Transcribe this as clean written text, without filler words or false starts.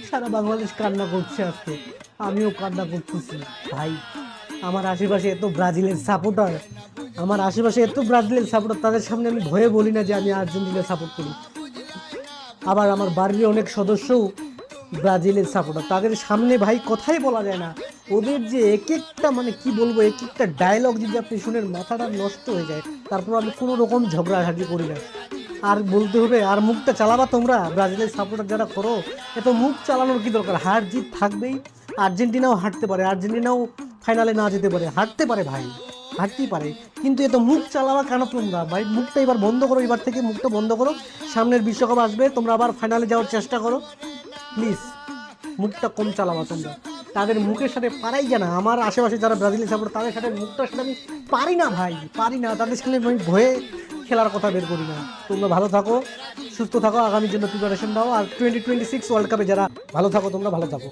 সারা বাংলাদেশ কান্না করছে আজকে, আমিও কান্না করতেছি ভাই। আমার আশেপাশে এত ব্রাজিলের সাপোর্টার, আমার আশেপাশে এত ব্রাজিলের সাপোর্টার, তাদের সামনে আমি ভয়ে বলি না যে আমি আর্জেন্টিনা সাপোর্ট করি। আবার আমার বাড়ির অনেক সদস্যও ব্রাজিলের সাপোর্টার, তাদের সামনে ভাই কথাই বলা যায় না। ওদের যে এক একটা মানে কি বলবো, এক একটা ডায়লগ যদি আপনি শুনেন মাথাটা নষ্ট হয়ে যায়। তারপর আমি কোনো রকম ঝগড়াঝাটি করি না। আর বলতে হবে, আর মুখটা চালাবা তোমরা ব্রাজিলের সাপোর্টার যারা করো, এত মুখ চালানোর কি দরকার? হার জিত থাকবেই। আর্জেন্টিনাও হারতে পারে, আর্জেন্টিনাও ফাইনালে না যেতে পারে, হারতে পারে ভাই, হারতেই পারে। কিন্তু এত মুখ চালাবা কেন তোমরা ভাই? মুখটা এবার বন্ধ করো, এবার থেকে মুখটা বন্ধ করো। সামনের বিশ্বকাপ আসবে, তোমরা আবার ফাইনালে যাওয়ার চেষ্টা করো, প্লিজ। মুখটা কম চালাবা তোমরা। তাদের মুখের সাথে পারাই জানা, আমার আশেপাশে যারা ব্রাজিলের সাপোর্ট তাদের সাথে মুখটার সাথে আমি পারি না ভাই, পারি না। তাদের সামনে আমি ভয়ে খেলার কথা বের করি না। তোমরা ভালো থাকো, সুস্থ থাকো, আগামীর জন্য প্রিপারেশন দাও। আর 2026 ওয়ার্ল্ড কাপে যারা, ভালো থাকো, তোমরা ভালো থাকো।